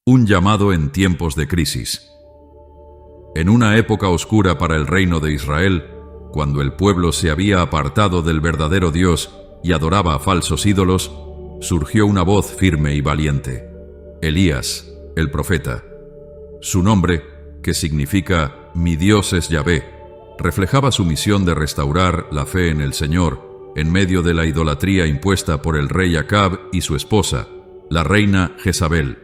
Un llamado en tiempos de crisis. En una época oscura para el reino de Israel, cuando el pueblo se había apartado del verdadero Dios y adoraba a falsos ídolos, surgió una voz firme y valiente: Elías, el profeta. Su nombre, que significa «Mi Dios es Yahvé», reflejaba su misión de restaurar la fe en el Señor en medio de la idolatría impuesta por el rey Acab y su esposa, la reina Jezabel.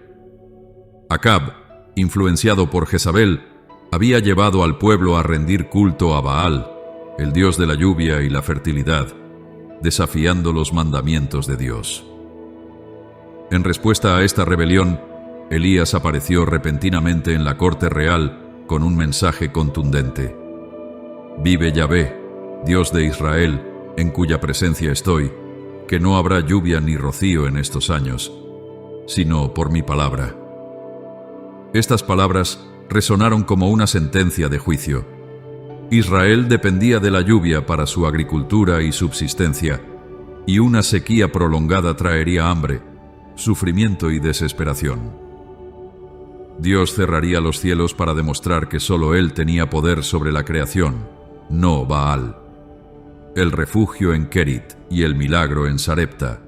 Acab, influenciado por Jezabel, había llevado al pueblo a rendir culto a Baal, el dios de la lluvia y la fertilidad, desafiando los mandamientos de Dios. En respuesta a esta rebelión, Elías apareció repentinamente en la corte real con un mensaje contundente: «Vive Yahvé, Dios de Israel, en cuya presencia estoy, que no habrá lluvia ni rocío en estos años, sino por mi palabra». Estas palabras resonaron como una sentencia de juicio. Israel dependía de la lluvia para su agricultura y subsistencia, y una sequía prolongada traería hambre, sufrimiento y desesperación. Dios cerraría los cielos para demostrar que solo Él tenía poder sobre la creación, no Baal. El refugio en Kerit y el milagro en Sarepta.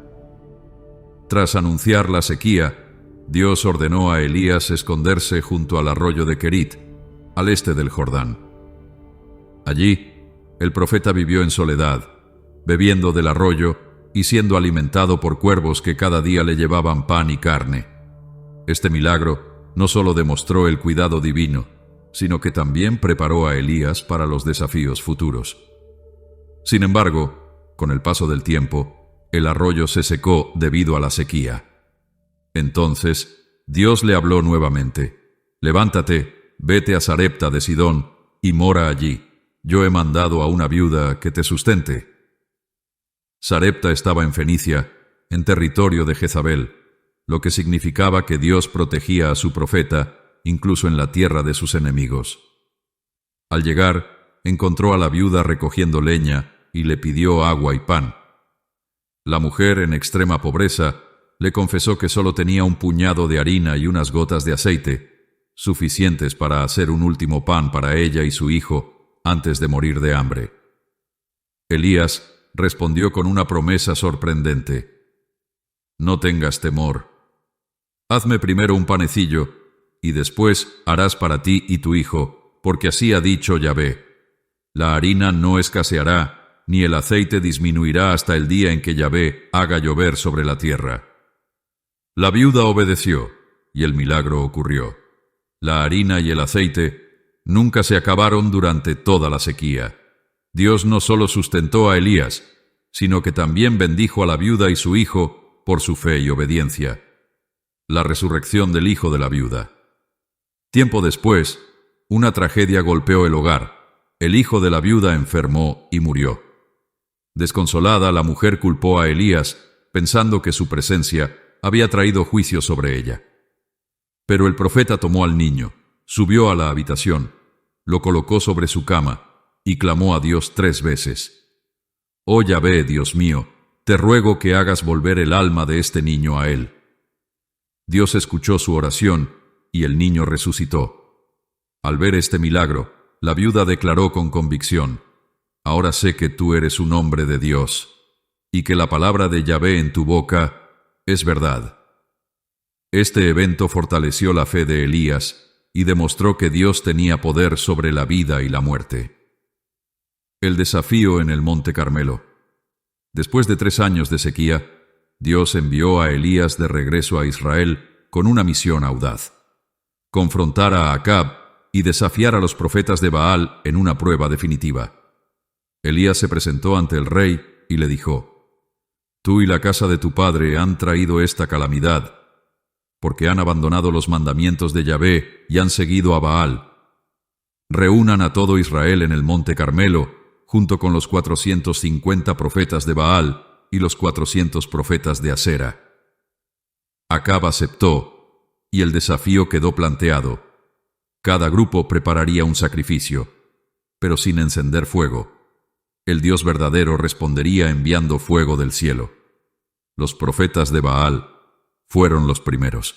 Tras anunciar la sequía, Dios ordenó a Elías esconderse junto al arroyo de Kerit, al este del Jordán. Allí, el profeta vivió en soledad, bebiendo del arroyo y siendo alimentado por cuervos que cada día le llevaban pan y carne. Este milagro no solo demostró el cuidado divino, sino que también preparó a Elías para los desafíos futuros. Sin embargo, con el paso del tiempo, el arroyo se secó debido a la sequía. Entonces, Dios le habló nuevamente: «Levántate, vete a Sarepta de Sidón y mora allí. Yo he mandado a una viuda que te sustente». Sarepta estaba en Fenicia, en territorio de Jezabel, lo que significaba que Dios protegía a su profeta, incluso en la tierra de sus enemigos. Al llegar, encontró a la viuda recogiendo leña y le pidió agua y pan. La mujer, en extrema pobreza, le confesó que solo tenía un puñado de harina y unas gotas de aceite, suficientes para hacer un último pan para ella y su hijo antes de morir de hambre. Elías respondió con una promesa sorprendente: «No tengas temor. Hazme primero un panecillo, y después harás para ti y tu hijo, porque así ha dicho Yahvé: la harina no escaseará, ni el aceite disminuirá hasta el día en que Yahvé haga llover sobre la tierra». La viuda obedeció, y el milagro ocurrió. La harina y el aceite nunca se acabaron durante toda la sequía. Dios no solo sustentó a Elías, sino que también bendijo a la viuda y su hijo por su fe y obediencia. La resurrección del hijo de la viuda. Tiempo después, una tragedia golpeó el hogar. El hijo de la viuda enfermó y murió. Desconsolada, la mujer culpó a Elías, pensando que su presencia había traído juicio sobre ella. Pero el profeta tomó al niño, subió a la habitación, lo colocó sobre su cama y clamó a Dios 3 veces: «Oh Yahvé, Dios mío, te ruego que hagas volver el alma de este niño a él». Dios escuchó su oración y el niño resucitó. Al ver este milagro, la viuda declaró con convicción: «Ahora sé que tú eres un hombre de Dios, y que la palabra de Yahvé en tu boca es verdad». Este evento fortaleció la fe de Elías y demostró que Dios tenía poder sobre la vida y la muerte. El desafío en el Monte Carmelo. Después de 3 años de sequía, Dios envió a Elías de regreso a Israel con una misión audaz: confrontar a Acab y desafiar a los profetas de Baal en una prueba definitiva. Elías se presentó ante el rey y le dijo: «Tú y la casa de tu padre han traído esta calamidad, porque han abandonado los mandamientos de Yahvé y han seguido a Baal. Reúnan a todo Israel en el Monte Carmelo, junto con los 450 profetas de Baal y los 400 profetas de Asera». Acab aceptó, y el desafío quedó planteado. Cada grupo prepararía un sacrificio, pero sin encender fuego. El Dios verdadero respondería enviando fuego del cielo. Los profetas de Baal fueron los primeros.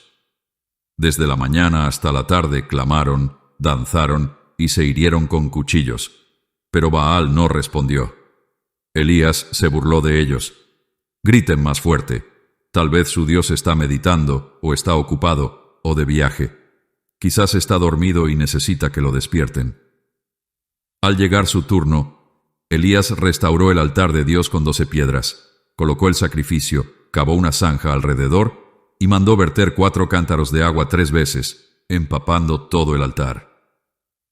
Desde la mañana hasta la tarde clamaron, danzaron y se hirieron con cuchillos. Pero Baal no respondió. Elías se burló de ellos. Griten más fuerte. Tal vez su Dios está meditando, o está ocupado, o de viaje. Quizás está dormido y necesita que lo despierten. Al llegar su turno, Elías restauró el altar de Dios con 12 piedras, colocó el sacrificio, cavó una zanja alrededor y mandó verter 4 cántaros de agua 3 veces, empapando todo el altar.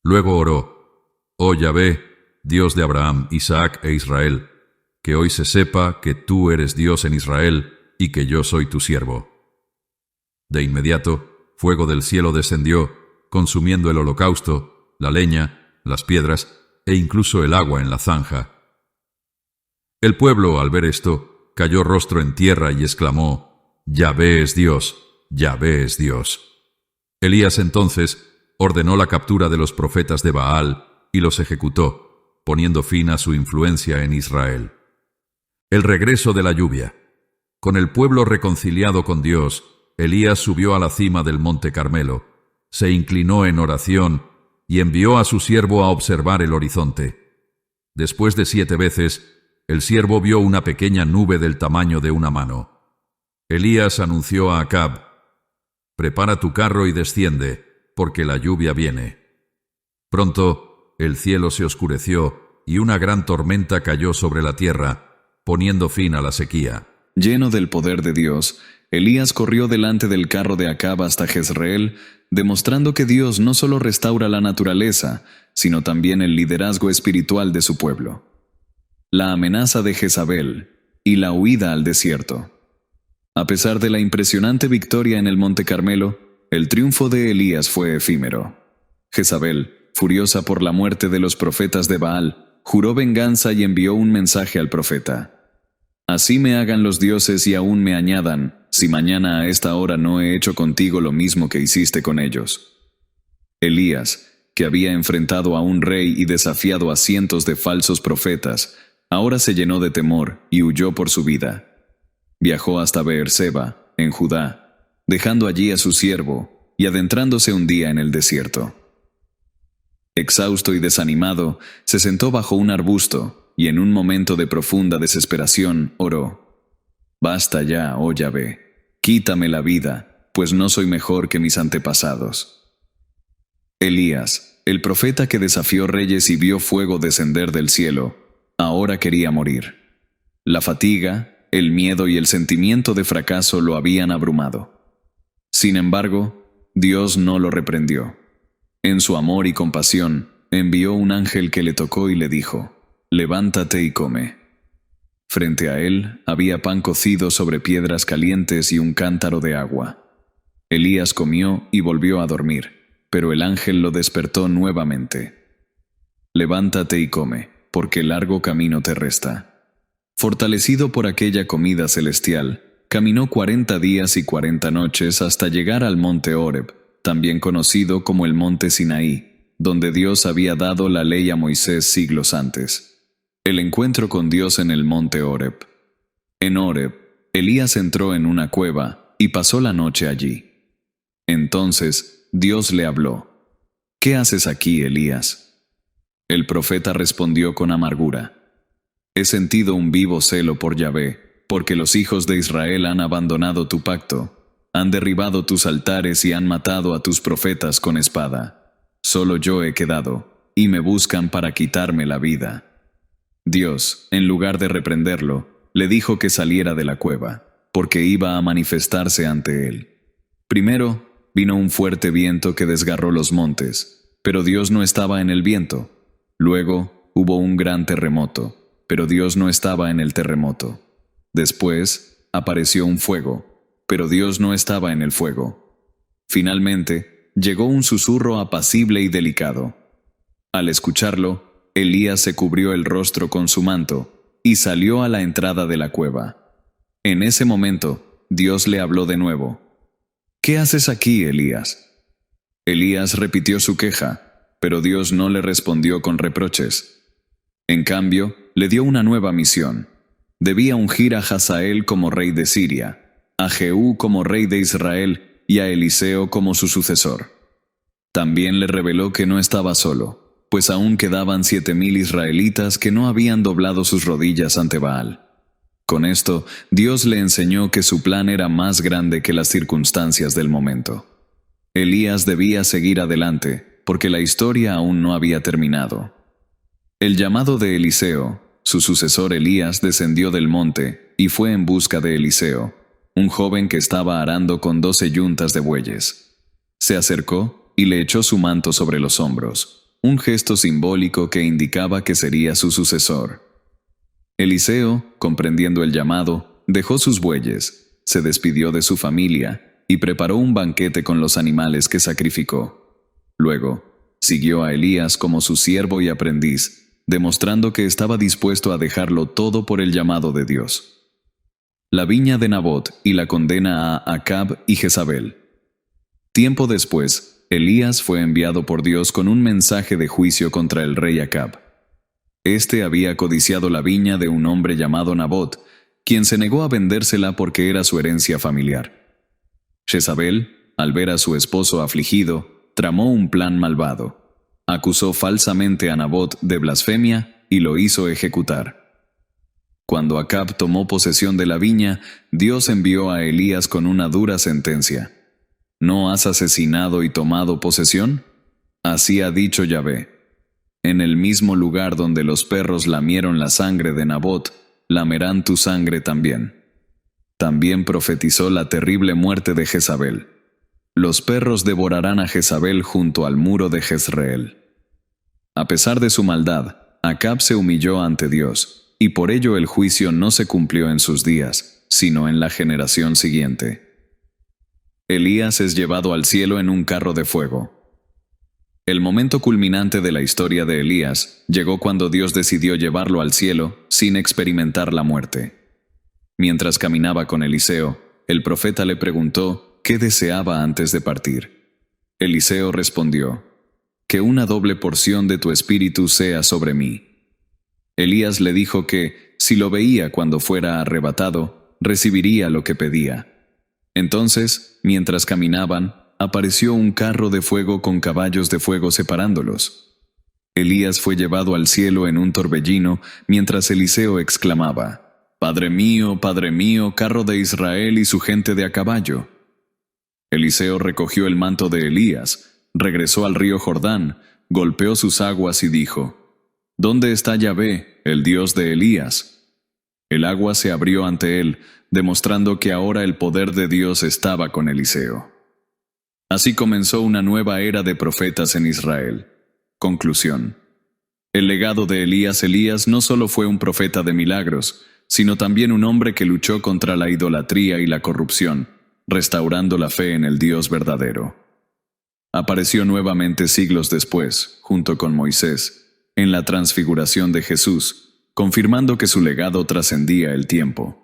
Luego oró: «Oh Yahvé, Dios de Abraham, Isaac e Israel, que hoy se sepa que tú eres Dios en Israel y que yo soy tu siervo». De inmediato, fuego del cielo descendió, consumiendo el holocausto, la leña, las piedras e incluso el agua en la zanja. El pueblo, al ver esto, cayó rostro en tierra y exclamó: «Yahvé es Dios, Yahvé es Dios». Elías entonces ordenó la captura de los profetas de Baal y los ejecutó, poniendo fin a su influencia en Israel. El regreso de la lluvia. Con el pueblo reconciliado con Dios, Elías subió a la cima del monte Carmelo, se inclinó en oración y envió a su siervo a observar el horizonte. Después de 7 veces, el siervo vio una pequeña nube del tamaño de una mano. Elías anunció a Acab: «Prepara tu carro y desciende, porque la lluvia viene». Pronto, el cielo se oscureció y una gran tormenta cayó sobre la tierra, poniendo fin a la sequía. Lleno del poder de Dios, Elías corrió delante del carro de Acab hasta Jezreel, demostrando que Dios no solo restaura la naturaleza, sino también el liderazgo espiritual de su pueblo. La amenaza de Jezabel y la huida al desierto. A pesar de la impresionante victoria en el Monte Carmelo, el triunfo de Elías fue efímero. Jezabel, furiosa por la muerte de los profetas de Baal, juró venganza y envió un mensaje al profeta: «Así me hagan los dioses y aún me añadan, si mañana a esta hora no he hecho contigo lo mismo que hiciste con ellos». Elías, que había enfrentado a un rey y desafiado a cientos de falsos profetas, ahora se llenó de temor y huyó por su vida. Viajó hasta Beerseba, en Judá, dejando allí a su siervo y adentrándose un día en el desierto. Exhausto y desanimado, se sentó bajo un arbusto y en un momento de profunda desesperación oró: «Basta ya, oh Yahvé, quítame la vida, pues no soy mejor que mis antepasados». Elías, el profeta que desafió reyes y vio fuego descender del cielo, ahora quería morir. La fatiga, el miedo y el sentimiento de fracaso lo habían abrumado. Sin embargo, Dios no lo reprendió. En su amor y compasión, envió un ángel que le tocó y le dijo: «Levántate y come». Frente a él había pan cocido sobre piedras calientes y un cántaro de agua. Elías comió y volvió a dormir, pero el ángel lo despertó nuevamente. «Levántate y come, porque largo camino te resta». Fortalecido por aquella comida celestial, caminó 40 días y 40 noches hasta llegar al monte Horeb, también conocido como el monte Sinaí, donde Dios había dado la ley a Moisés siglos antes. El encuentro con Dios en el monte Horeb. En Horeb, Elías entró en una cueva y pasó la noche allí. Entonces Dios le habló: «¿Qué haces aquí, Elías?». El profeta respondió con amargura: «He sentido un vivo celo por Yahvé, porque los hijos de Israel han abandonado tu pacto, han derribado tus altares y han matado a tus profetas con espada. Solo yo he quedado, y me buscan para quitarme la vida». Dios, en lugar de reprenderlo, le dijo que saliera de la cueva, porque iba a manifestarse ante él. Primero, vino un fuerte viento que desgarró los montes, pero Dios no estaba en el viento. Luego, hubo un gran terremoto, pero Dios no estaba en el terremoto. Después, apareció un fuego, pero Dios no estaba en el fuego. Finalmente, llegó un susurro apacible y delicado. Al escucharlo, Elías se cubrió el rostro con su manto y salió a la entrada de la cueva. En ese momento, Dios le habló de nuevo: «¿Qué haces aquí, Elías?». Elías repitió su queja, pero Dios no le respondió con reproches. En cambio, le dio una nueva misión. Debía ungir a Hazael como rey de Siria, a Jehú como rey de Israel y a Eliseo como su sucesor. También le reveló que no estaba solo, pues aún quedaban 7,000 israelitas que no habían doblado sus rodillas ante Baal. Con esto, Dios le enseñó que su plan era más grande que las circunstancias del momento. Elías debía seguir adelante, porque la historia aún no había terminado. El llamado de Eliseo, su sucesor Elías descendió del monte y fue en busca de Eliseo, un joven que estaba arando con 12 yuntas de bueyes. Se acercó y le echó su manto sobre los hombros, un gesto simbólico que indicaba que sería su sucesor. Eliseo, comprendiendo el llamado, dejó sus bueyes, se despidió de su familia y preparó un banquete con los animales que sacrificó. Luego, siguió a Elías como su siervo y aprendiz, demostrando que estaba dispuesto a dejarlo todo por el llamado de Dios. La viña de Nabot y la condena a Acab y Jezabel. Tiempo después, Elías fue enviado por Dios con un mensaje de juicio contra el rey Acab. Este había codiciado la viña de un hombre llamado Nabot, quien se negó a vendérsela porque era su herencia familiar. Jezabel, al ver a su esposo afligido, tramó un plan malvado. Acusó falsamente a Nabot de blasfemia y lo hizo ejecutar. Cuando Acab tomó posesión de la viña, Dios envió a Elías con una dura sentencia. ¿No has asesinado y tomado posesión? Así ha dicho Yahvé. En el mismo lugar donde los perros lamieron la sangre de Nabot, lamerán tu sangre también. También profetizó la terrible muerte de Jezabel. Los perros devorarán a Jezabel junto al muro de Jezreel. A pesar de su maldad, Acab se humilló ante Dios, y por ello el juicio no se cumplió en sus días, sino en la generación siguiente. Elías es llevado al cielo en un carro de fuego. El momento culminante de la historia de Elías llegó cuando Dios decidió llevarlo al cielo sin experimentar la muerte. Mientras caminaba con Eliseo, el profeta le preguntó ¿qué deseaba antes de partir? Eliseo respondió, que una doble porción de tu espíritu sea sobre mí. Elías le dijo que, si lo veía cuando fuera arrebatado, recibiría lo que pedía. Entonces, mientras caminaban, apareció un carro de fuego con caballos de fuego separándolos. Elías fue llevado al cielo en un torbellino, mientras Eliseo exclamaba, Padre mío, carro de Israel y su gente de a caballo. Eliseo recogió el manto de Elías, regresó al río Jordán, golpeó sus aguas y dijo, ¿Dónde está Yahvé, el Dios de Elías? El agua se abrió ante él, demostrando que ahora el poder de Dios estaba con Eliseo. Así comenzó una nueva era de profetas en Israel. Conclusión. El legado de Elías no solo fue un profeta de milagros, sino también un hombre que luchó contra la idolatría y la corrupción, restaurando la fe en el Dios verdadero. Apareció nuevamente siglos después, junto con Moisés, en la transfiguración de Jesús, confirmando que su legado trascendía el tiempo.